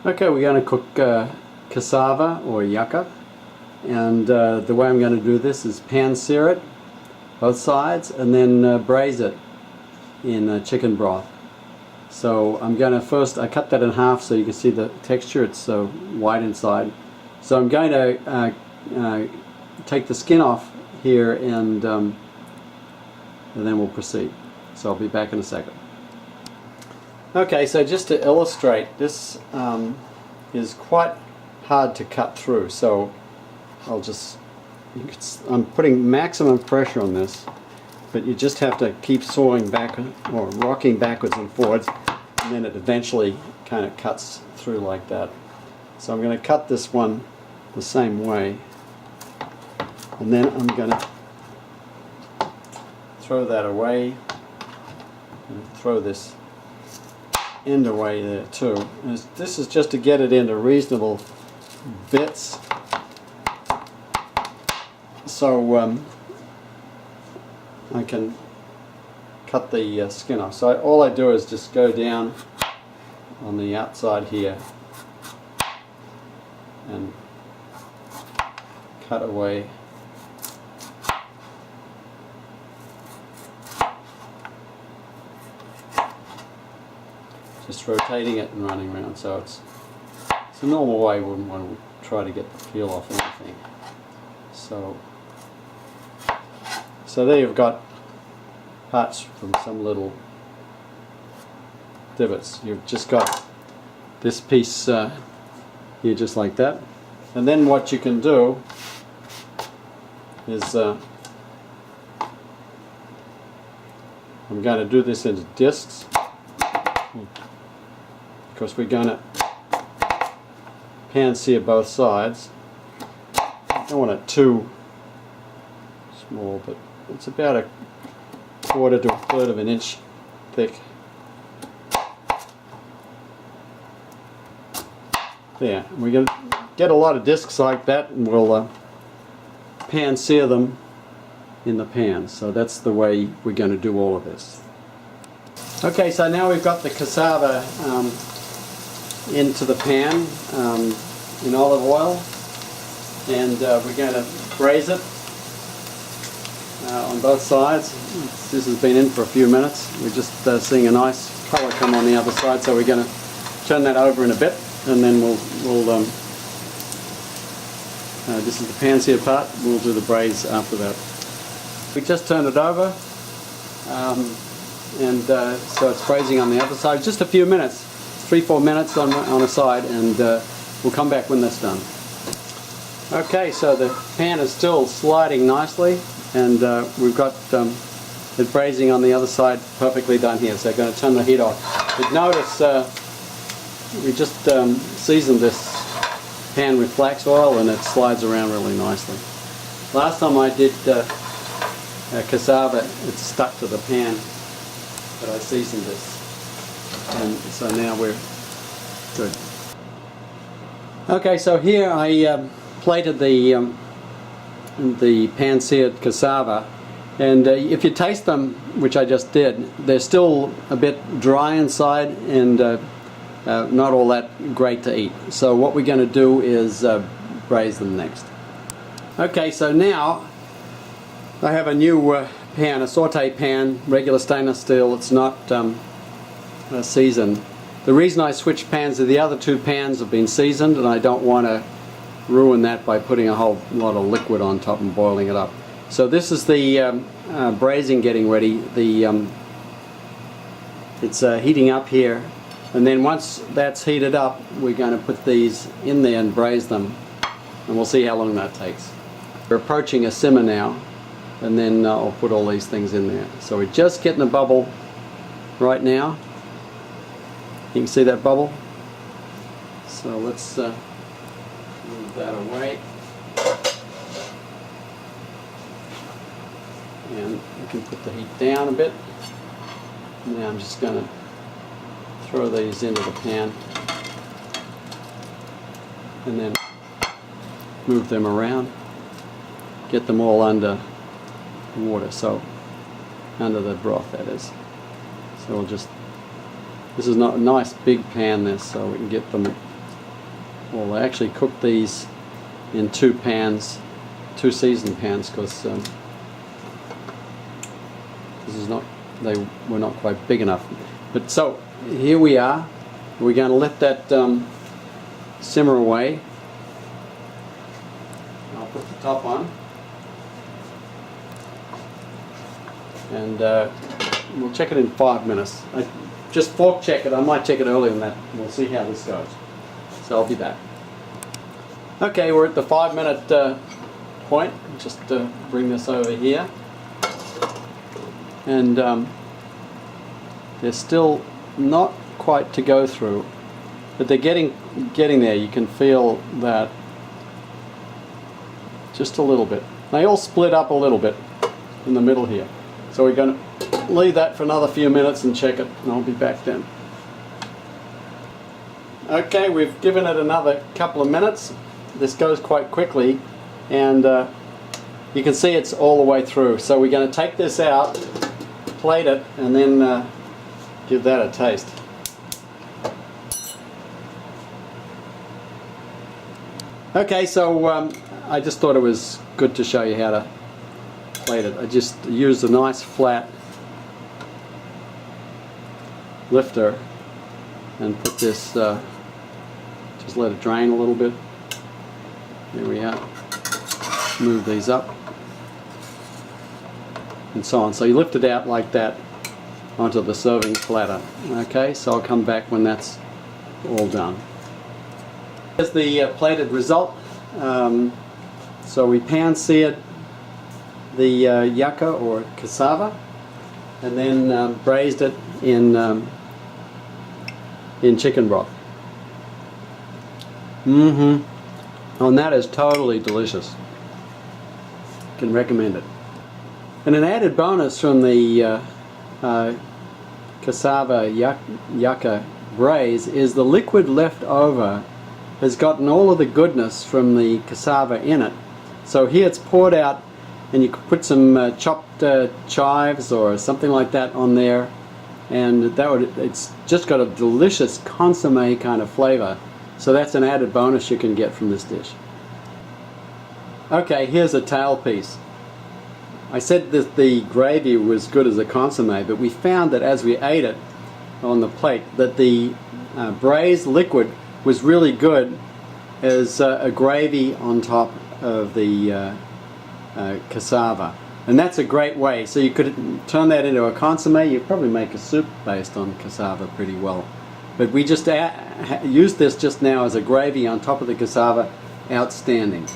Okay, we're going to cook cassava or yucca, and the way I'm going to do this is pan-sear it, both sides, and then braise it in chicken broth. So I'm going to first, I cut that in half so you can see the texture, it's white inside. So I'm going to take the skin off here and then we'll proceed. So I'll be back in a second. Okay, so just to illustrate, this is quite hard to cut through, so I'm putting maximum pressure on this, but you just have to keep sawing back or rocking backwards and forwards, and then it eventually kind of cuts through like that. So I'm going to cut this one the same way, and then I'm going to throw that away and throw this end away there too. And this is just to get it into reasonable bits, so I can cut the skin off. So all I do is just go down on the outside here and cut away. Just rotating it and running around, so it's a normal way. We wouldn't want to try to get the peel off anything. So there you've got parts from some little divots. You've just got this piece here just like that. And then what you can do is I'm going to do this into discs, because we're going to pan-sear both sides. I don't want it too small, but it's about a quarter to a third of an inch thick. There, we're going to get a lot of discs like that, and we'll pan-sear them in the pan. So that's the way we're going to do all of this. Okay, so now we've got the cassava into the pan in olive oil, and we're going to braise it on both sides. This has been in for a few minutes. We're just seeing a nice colour come on the other side, so we're going to turn that over in a bit, and then we'll this is the pan-sear part. We'll do the braise after that. We just turned it over, and so it's braising on the other side. Just a few minutes, 3-4 minutes on a side, and we'll come back when that's done. Okay, so the pan is still sliding nicely, and we've got it braising on the other side perfectly done here. So I'm going to turn the heat off. But notice we just seasoned this pan with flax oil, and it slides around really nicely. Last time I did cassava, it stuck to the pan, but I seasoned this, and so now we're good. Okay, so here I plated the pan-seared cassava, and if you taste them, which I just did, they're still a bit dry inside and not all that great to eat. So what we're going to do is braise them next. Okay, so now I have a new pan, a saute pan, regular stainless steel. It's not seasoned. The reason I switched pans is the other two pans have been seasoned, and I don't want to ruin that by putting a whole lot of liquid on top and boiling it up. So this is the braising getting ready. It's heating up here, and then once that's heated up, we're going to put these in there and braise them, and we'll see how long that takes. We're approaching a simmer now, and then I'll put all these things in there. So we're just getting a bubble right now. You can see that bubble. So let's move that away, and we can put the heat down a bit. Now I'm just going to throw these into the pan and then move them around, get them all under water, so under the broth, that is. So we'll just, this is not a nice big pan, this, so we can get them well, I actually cooked these in 2 pans, 2 seasoned pans, because they were not quite big enough. But so here we are. We're going to let that simmer away. I'll put the top on, and we'll check it in 5 minutes. I just fork check it. I might check it earlier than that. We'll see how this goes. So I'll be back. Okay, we're at the 5-minute point. Just bring this over here, and they're still not quite to go through, but they're getting there. You can feel that just a little bit. They all split up a little bit in the middle here. So we're going to leave that for another few minutes and check it, and I'll be back then. Okay, we've given it another couple of minutes. This goes quite quickly, and you can see it's all the way through. So we're going to take this out, plate it, and then give that a taste. Okay, so I just thought it was good to show you how to plate it. I just used a nice flat lifter and put this, just let it drain a little bit. There we are. Move these up and so on. So you lift it out like that onto the serving platter. Okay, so I'll come back when that's all done. Here's the plated result. So we pan-seared the yuca or cassava, and then braised it in chicken broth. And that is totally delicious. Can recommend it. And an added bonus from the cassava yuca braise is the liquid left over has gotten all of the goodness from the cassava in it. So here it's poured out, and you could put some chopped chives or something like that on there, and it's just got a delicious consommé kind of flavor. So that's an added bonus you can get from this dish. Okay, here's a tail piece. I said that the gravy was good as a consommé, but we found that as we ate it on the plate that the braised liquid was really good as a gravy on top of the cassava, and that's a great way. So you could turn that into a consommé. You'd probably make a soup based on cassava pretty well, but we just used this just now as a gravy on top of the cassava. Outstanding.